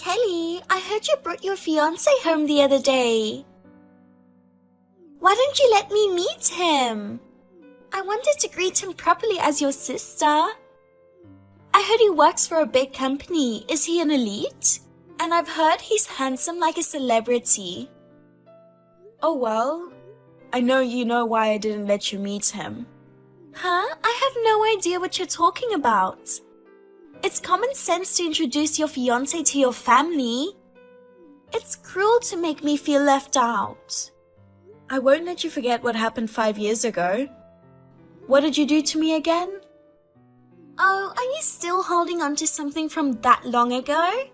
Kelly, I heard you brought your fiancé home the other day. Why don't you let me meet him? I wanted to greet him properly as your sister. I heard he works for a big company. Is he an elite? And I've heard he's handsome like a celebrity. Oh well, I know you know why I didn't let you meet him. Huh? I have no idea what you're talking about. It's common sense to introduce your fiancé to your family. It's cruel to make me feel left out. I won't let you forget what happened 5 years ago. What did you do to me again? Oh, are you still holding on to something from that long ago?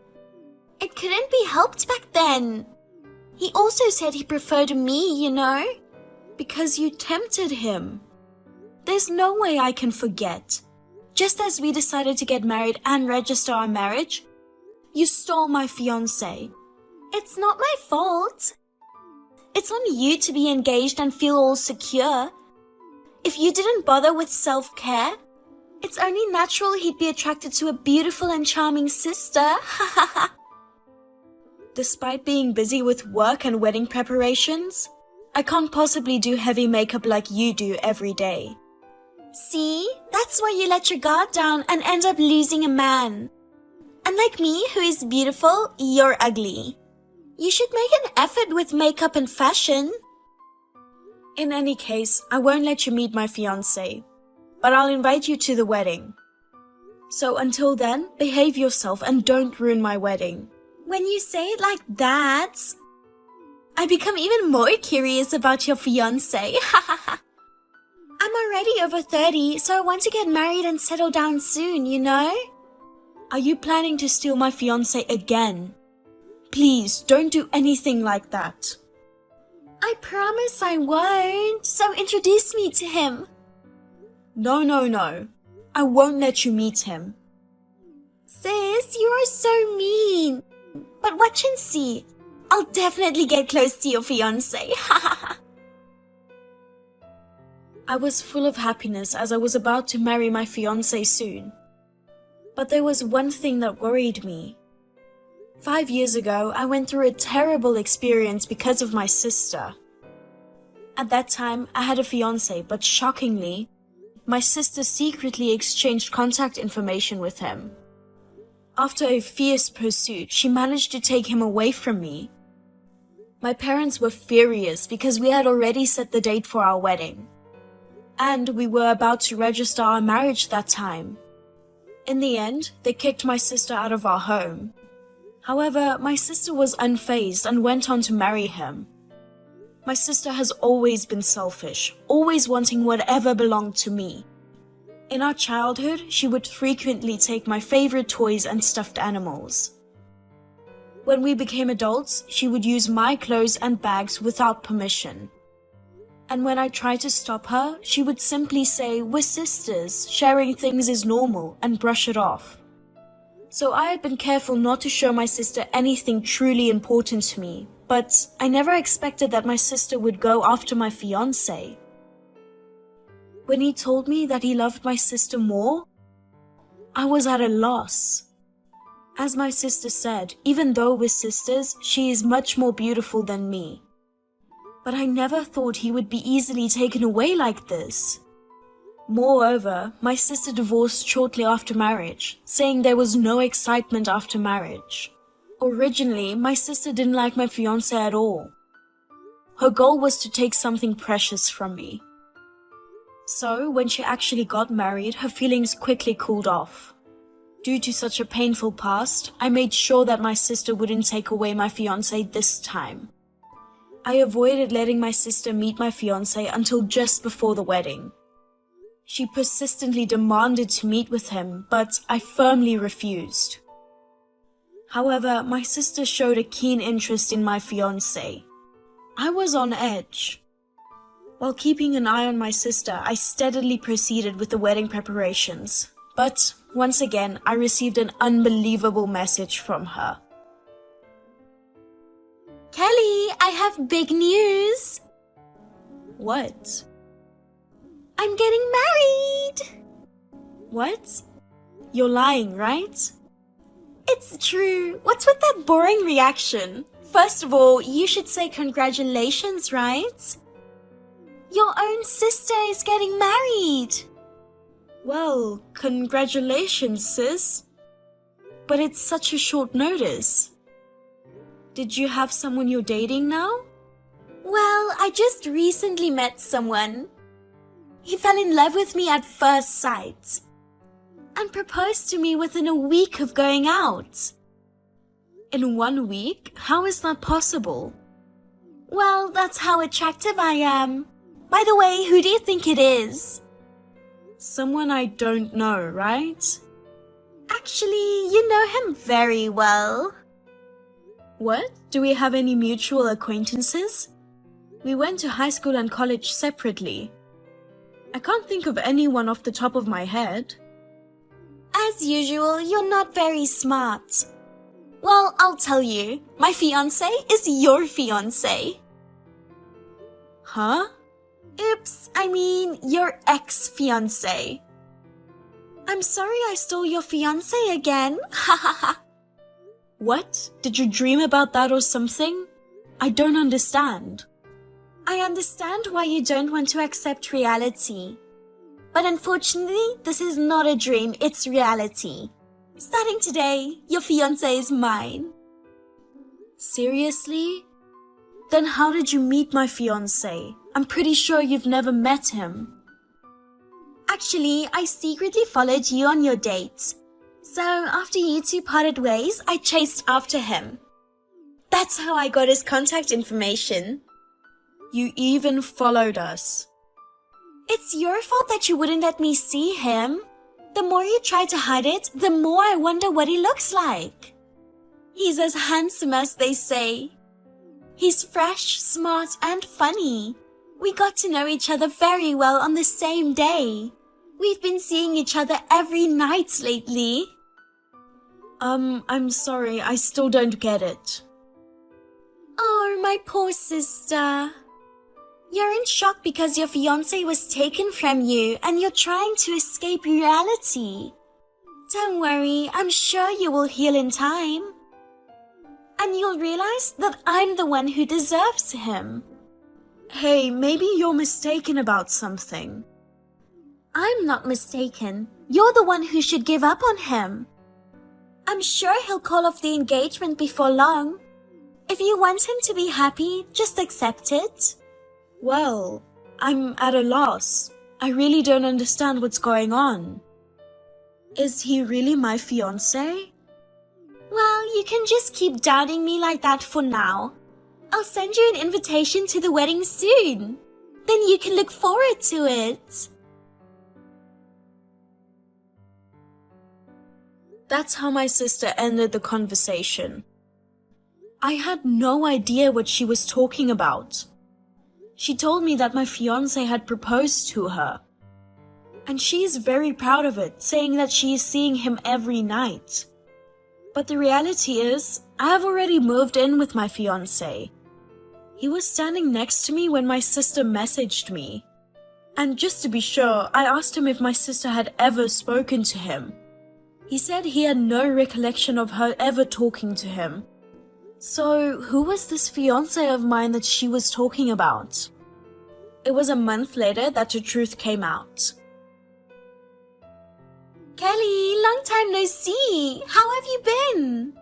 It couldn't be helped back then. He also said he preferred me, you know, because you tempted him. There's no way I can forget. Just as we decided to get married and register our marriage, you stole my fiancé. It's not my fault. It's on you to be engaged and feel all secure. If you didn't bother with self-care, it's only natural he'd be attracted to a beautiful and charming sister. Despite being busy with work and wedding preparations, I can't possibly do heavy makeup like you do every day. See, that's why you let your guard down and end up losing a man. Unlike me, who is beautiful, you're ugly. You should make an effort with makeup and fashion. In any case, I won't let you meet my fiancé, but I'll invite you to the wedding. So until then, behave yourself and don't ruin my wedding. When you say it like that, I become even more curious about your fiancé. I'm already over 30, so I want to get married and settle down soon, you know? Are you planning to steal my fiancé again? Please, don't do anything like that. I promise I won't, so introduce me to him. No. I won't let you meet him. Sis, you are so mean. But watch and see. I'll definitely get close to your fiancé. I was full of happiness as I was about to marry my fiancé soon. But there was one thing that worried me. 5 years ago, I went through a terrible experience because of my sister. At that time, I had a fiancé, but shockingly, my sister secretly exchanged contact information with him. After a fierce pursuit, she managed to take him away from me. My parents were furious because we had already set the date for our wedding. And we were about to register our marriage that time. In the end, they kicked my sister out of our home. However, my sister was unfazed and went on to marry him. My sister has always been selfish, always wanting whatever belonged to me. In our childhood, she would frequently take my favorite toys and stuffed animals. When we became adults, she would use my clothes and bags without permission. And when I tried to stop her, she would simply say, "We're sisters, sharing things is normal," and brush it off. So I had been careful not to show my sister anything truly important to me, but I never expected that my sister would go after my fiancé. When he told me that he loved my sister more, I was at a loss. As my sister said, even though we're sisters, she is much more beautiful than me. But I never thought he would be easily taken away like this. Moreover, my sister divorced shortly after marriage, saying there was no excitement after marriage. Originally, my sister didn't like my fiancé at all. Her goal was to take something precious from me. So, when she actually got married, her feelings quickly cooled off. Due to such a painful past, I made sure that my sister wouldn't take away my fiancé this time. I avoided letting my sister meet my fiancé until just before the wedding. She persistently demanded to meet with him, but I firmly refused. However, my sister showed a keen interest in my fiancé. I was on edge. While keeping an eye on my sister, I steadily proceeded with the wedding preparations. But once again, I received an unbelievable message from her. Kelly, I have big news. What? I'm getting married. What? You're lying, right? It's true. What's with that boring reaction? First of all, you should say congratulations, right? Your own sister is getting married. Well, congratulations, sis. But it's such a short notice. Did you have someone you're dating now? Well, I just recently met someone. He fell in love with me at first sight and proposed to me within a week of going out. In 1 week? How is that possible? Well, that's how attractive I am. By the way, who do you think it is? Someone I don't know, right? Actually, you know him very well. What? Do we have any mutual acquaintances? We went to high school and college separately. I can't think of anyone off the top of my head. As usual, you're not very smart. Well, I'll tell you. My fiancé is your fiancé. Huh? Oops, I mean your ex-fiancé. I'm sorry I stole your fiancé again. What? Did you dream about that or something? I don't understand. I understand why you don't want to accept reality. But unfortunately, this is not a dream, it's reality. Starting today, your fiancé is mine. Seriously? Then how did you meet my fiancé? I'm pretty sure you've never met him. Actually, I secretly followed you on your date. So after you two parted ways, I chased after him. That's how I got his contact information. You even followed us. It's your fault that you wouldn't let me see him. The more you try to hide it, the more I wonder what he looks like. He's as handsome as they say. He's fresh, smart, and funny. We got to know each other very well on the same day. We've been seeing each other every night lately. I'm sorry, I still don't get it. Oh, my poor sister. You're in shock because your fiancé was taken from you and you're trying to escape reality. Don't worry, I'm sure you will heal in time. And you'll realize that I'm the one who deserves him. Hey, maybe you're mistaken about something. I'm not mistaken. You're the one who should give up on him. I'm sure he'll call off the engagement before long. If you want him to be happy, just accept it. Well, I'm at a loss. I really don't understand what's going on. Is he really my fiancé? Well, you can just keep doubting me like that for now. I'll send you an invitation to the wedding soon. Then you can look forward to it. That's how my sister ended the conversation. I had no idea what she was talking about. She told me that my fiancé had proposed to her. And she is very proud of it, saying that she is seeing him every night. But the reality is, I have already moved in with my fiancé. He was standing next to me when my sister messaged me. And just to be sure, I asked him if my sister had ever spoken to him. He said he had no recollection of her ever talking to him. So, who was this fiancé of mine that she was talking about? It was a month later that the truth came out. Kelly, long time no see. How have you been?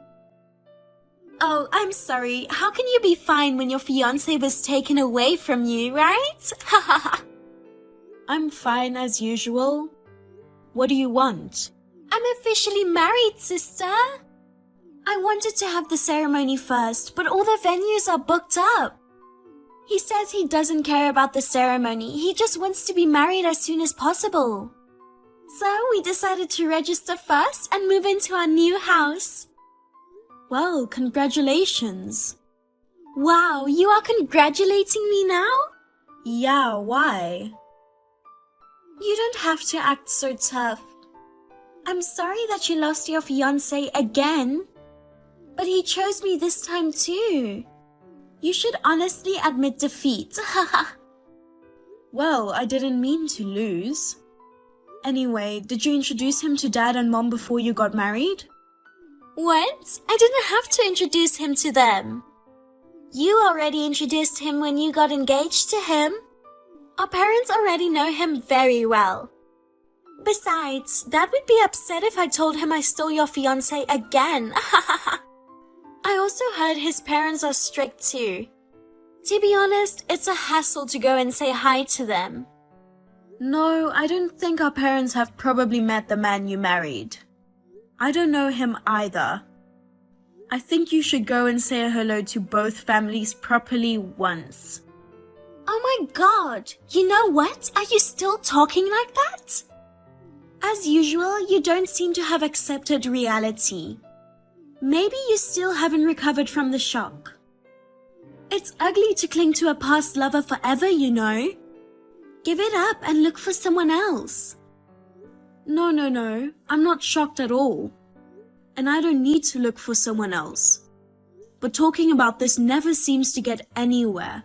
Oh, I'm sorry. How can you be fine when your fiancé was taken away from you, right? I'm fine as usual. What do you want? I'm officially married, sister. I wanted to have the ceremony first, but all the venues are booked up. He says he doesn't care about the ceremony. He just wants to be married as soon as possible. So we decided to register first and move into our new house. Well, congratulations. Wow, you are congratulating me now? Yeah, why? You don't have to act so tough. I'm sorry that you lost your fiancé again. But he chose me this time too. You should honestly admit defeat. Well, I didn't mean to lose. Anyway, did you introduce him to Dad and Mom before you got married? What? I didn't have to introduce him to them. You already introduced him when you got engaged to him. Our parents already know him very well. Besides, Dad would be upset if I told him I stole your fiancé again. I also heard his parents are strict too. To be honest, it's a hassle to go and say hi to them. No, I don't think our parents have probably met the man you married. I don't know him either. I think you should go and say hello to both families properly once. Oh my God! You know what? Are you still talking like that? As usual, you don't seem to have accepted reality. Maybe you still haven't recovered from the shock. It's ugly to cling to a past lover forever, you know. Give it up and look for someone else. No, I'm not shocked at all. And I don't need to look for someone else. But talking about this never seems to get anywhere.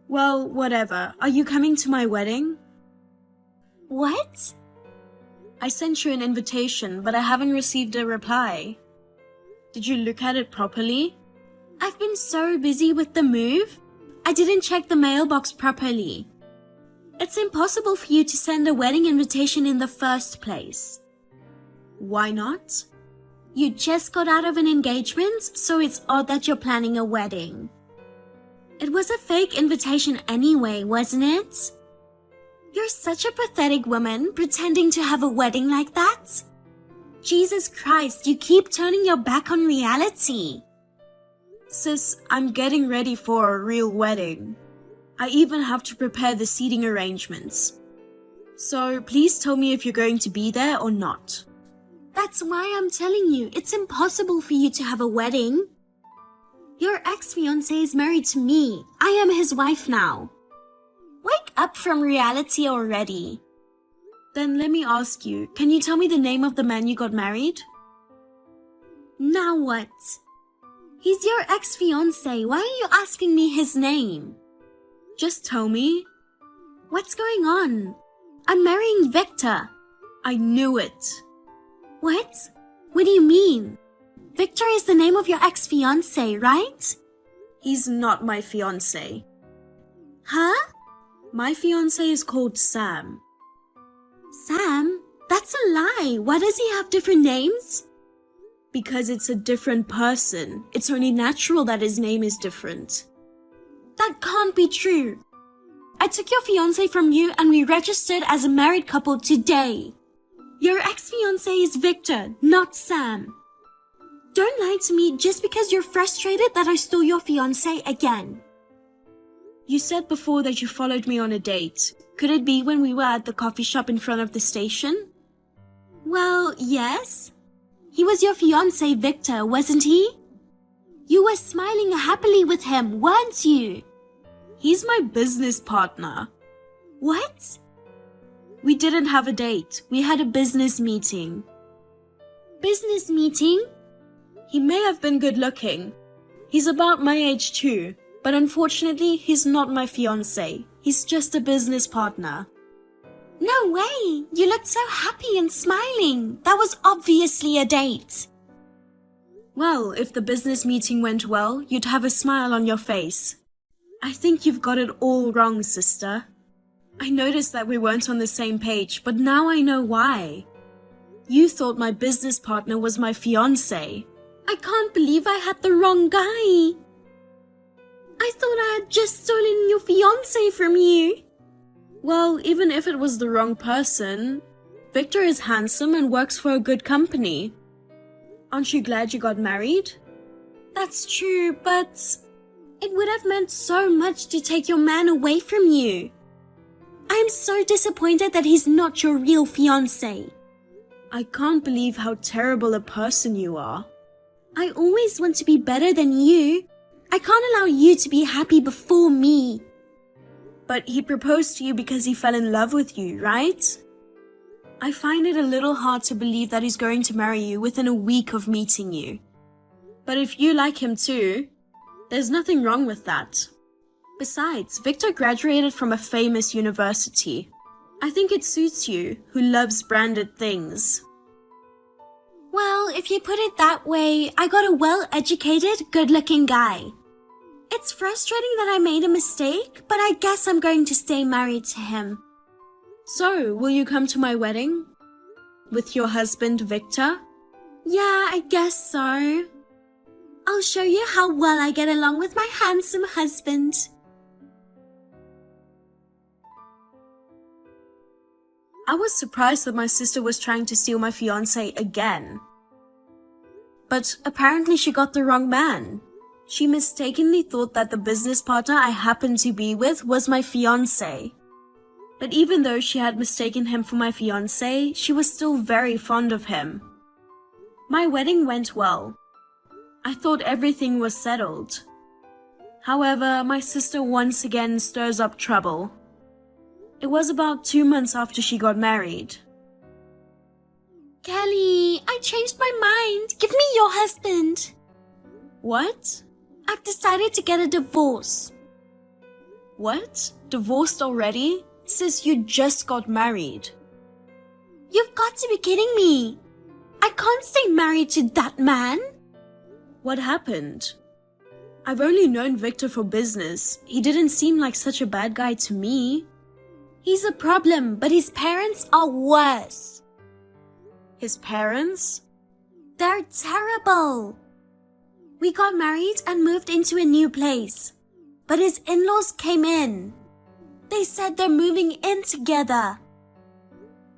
Well, whatever. Are you coming to my wedding? What? I sent you an invitation, but I haven't received a reply. Did you look at it properly? I've been so busy with the move. I didn't check the mailbox properly. It's impossible for you to send a wedding invitation in the first place. Why not? You just got out of an engagement, so it's odd that you're planning a wedding. It was a fake invitation anyway, wasn't it? You're such a pathetic woman, pretending to have a wedding like that. Jesus Christ, you keep turning your back on reality. Sis, I'm getting ready for a real wedding. I even have to prepare the seating arrangements. So please tell me if you're going to be there or not. That's why I'm telling you, it's impossible for you to have a wedding. Your ex-fiancé is married to me. I am his wife now. Wake up from reality already. Then let me ask you, can you tell me the name of the man you got married? Now what? He's your ex-fiancé. Why are you asking me his name? Just tell me. What's going on? I'm marrying Victor. I knew it. What? What do you mean? Victor is the name of your ex-fiancé, right? He's not my fiancé. Huh? My fiancé is called Sam. Sam? That's a lie. Why does he have different names? Because it's a different person. It's only natural that his name is different. That can't be true. I took your fiancé from you and we registered as a married couple today. Your ex-fiancé is Victor, not Sam. Don't lie to me just because you're frustrated that I stole your fiancé again. You said before that you followed me on a date. Could it be when we were at the coffee shop in front of the station? Well, yes. He was your fiancé, Victor, wasn't he? You were smiling happily with him, weren't you? He's my business partner. What? We didn't have a date. We had a business meeting. Business meeting? He may have been good looking. He's about my age too, but unfortunately, he's not my fiancé. He's just a business partner. No way! You looked so happy and smiling. That was obviously a date. Well, if the business meeting went well, you'd have a smile on your face. I think you've got it all wrong, sister. I noticed that we weren't on the same page, but now I know why. You thought my business partner was my fiancé. I can't believe I had the wrong guy. I thought I had just stolen your fiancé from you. Well, even if it was the wrong person, Victor is handsome and works for a good company. Aren't you glad you got married? That's true, but it would have meant so much to take your man away from you. I'm so disappointed that he's not your real fiancé. I can't believe how terrible a person you are. I always want to be better than you. I can't allow you to be happy before me. But he proposed to you because he fell in love with you, right? I find it a little hard to believe that he's going to marry you within a week of meeting you. But if you like him too, there's nothing wrong with that. Besides, Victor graduated from a famous university. I think it suits you, who loves branded things. Well, if you put it that way, I got a well-educated, good-looking guy. It's frustrating that I made a mistake, but I guess I'm going to stay married to him. So, will you come to my wedding? With your husband, Victor? Yeah, I guess so. I'll show you how well I get along with my handsome husband. I was surprised that my sister was trying to steal my fiancé again. But apparently she got the wrong man. She mistakenly thought that the business partner I happened to be with was my fiancé. But even though she had mistaken him for my fiancé, she was still very fond of him. My wedding went well. I thought everything was settled. However, my sister once again stirs up trouble. It was about 2 months after she got married. Kelly, I changed my mind. Give me your husband. What? I've decided to get a divorce. What? Divorced already? Sis, you just got married. You've got to be kidding me. I can't stay married to that man. What happened? I've only known Victor for business. He didn't seem like such a bad guy to me. He's a problem, but his parents are worse. His parents? They're terrible. We got married and moved into a new place, but his in-laws came in. They said they're moving in together.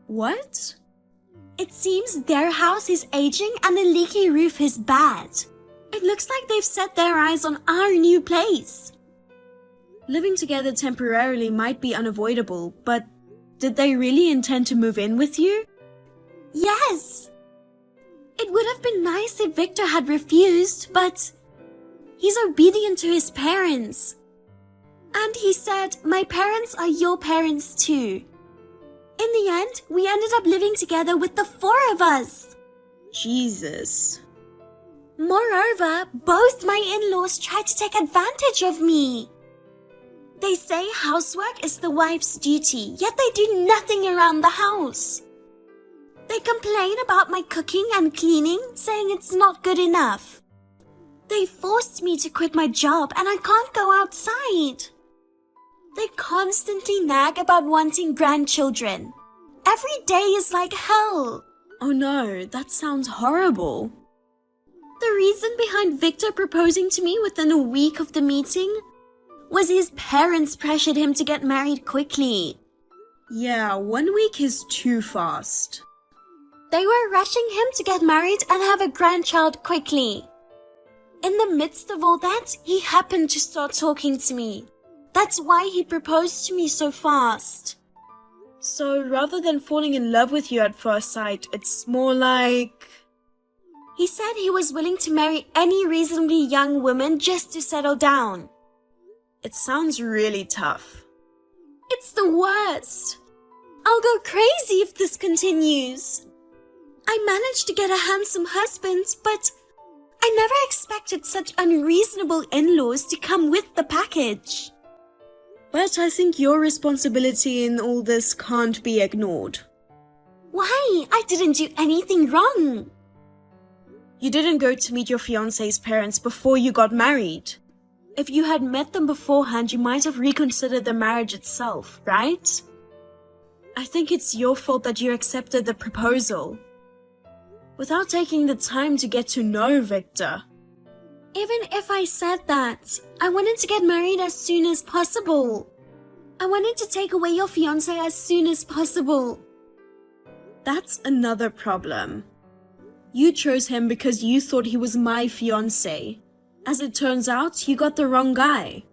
What? It seems their house is aging and the leaky roof is bad. It looks like they've set their eyes on our new place. Living together temporarily might be unavoidable, but did they really intend to move in with you? Yes. It would have been nice if Victor had refused, but he's obedient to his parents. And he said, my parents are your parents too. In the end, we ended up living together with the 4 of us. Jesus. Moreover, both my in-laws tried to take advantage of me. They say housework is the wife's duty, yet they do nothing around the house. They complain about my cooking and cleaning, saying it's not good enough. They forced me to quit my job and I can't go outside. They constantly nag about wanting grandchildren. Every day is like hell. Oh no, that sounds horrible. The reason behind Victor proposing to me within a week of the meeting was his parents pressured him to get married quickly. Yeah, 1 week is too fast. They were rushing him to get married and have a grandchild quickly. In the midst of all that, he happened to start talking to me. That's why he proposed to me so fast. So rather than falling in love with you at first sight, it's more like... He said he was willing to marry any reasonably young woman just to settle down. It sounds really tough. It's the worst. I'll go crazy if this continues. I managed to get a handsome husband, but I never expected such unreasonable in-laws to come with the package. But I think your responsibility in all this can't be ignored. Why? I didn't do anything wrong. You didn't go to meet your fiancé's parents before you got married. If you had met them beforehand, you might have reconsidered the marriage itself, right? I think it's your fault that you accepted the proposal without taking the time to get to know Victor. Even if I said that, I wanted to get married as soon as possible. I wanted to take away your fiancé as soon as possible. That's another problem. You chose him because you thought he was my fiancé. As it turns out, you got the wrong guy.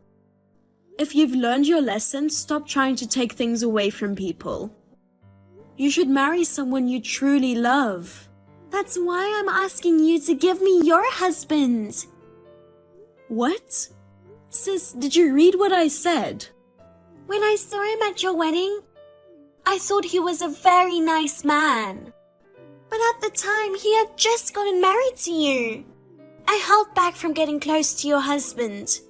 If you've learned your lesson, stop trying to take things away from people. You should marry someone you truly love. That's why I'm asking you to give me your husband. What? Sis, did you read what I said? When I saw him at your wedding, I thought he was a very nice man. But at the time, he had just gotten married to you. I held back from getting close to your husband.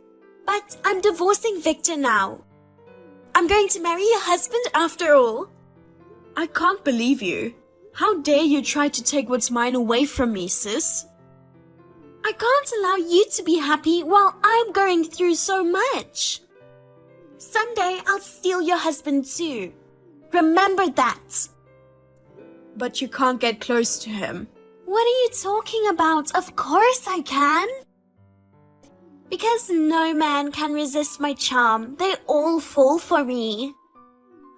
But I'm divorcing Victor now. I'm going to marry your husband after all. I can't believe you. How dare you try to take what's mine away from me, sis? I can't allow you to be happy while I'm going through so much. Someday I'll steal your husband too. Remember that. But you can't get close to him. What are you talking about? Of course I can. Because no man can resist my charm. They all fall for me.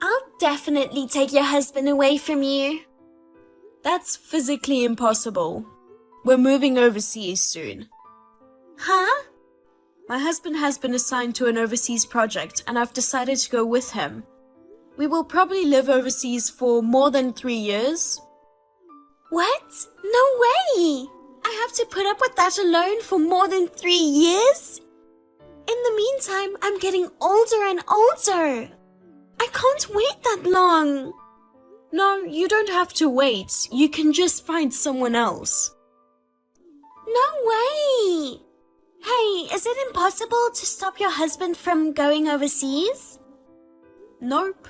I'll definitely take your husband away from you. That's physically impossible. We're moving overseas soon. Huh? My husband has been assigned to an overseas project and I've decided to go with him. We will probably live overseas for more than 3 years. What? No way! I have to put up with that alone for more than 3 years? In the meantime, I'm getting older and older. I can't wait that long. No, you don't have to wait. You can just find someone else. No way! Hey, is it impossible to stop your husband from going overseas? Nope.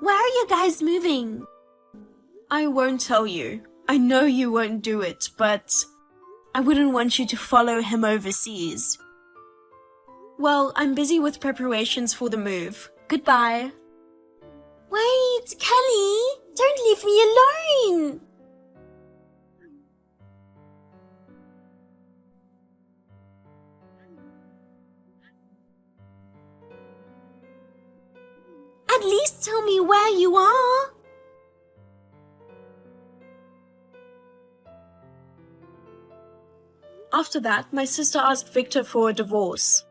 Where are you guys moving? I won't tell you. I know you won't do it, but I wouldn't want you to follow him overseas. Well, I'm busy with preparations for the move. Goodbye. Wait, Kelly! Don't leave me alone! At least tell me where you are. After that, my sister asked Victor for a divorce.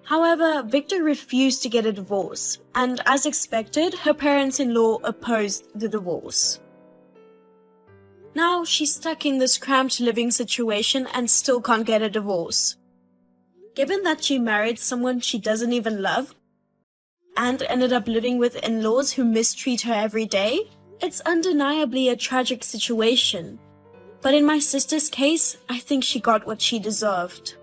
However, Victor refused to get a divorce, and as expected, her parents-in-law opposed the divorce. Now, she's stuck in this cramped living situation and still can't get a divorce. Given that she married someone she doesn't even love, and ended up living with in-laws who mistreat her every day, it's undeniably a tragic situation. But in my sister's case, I think she got what she deserved.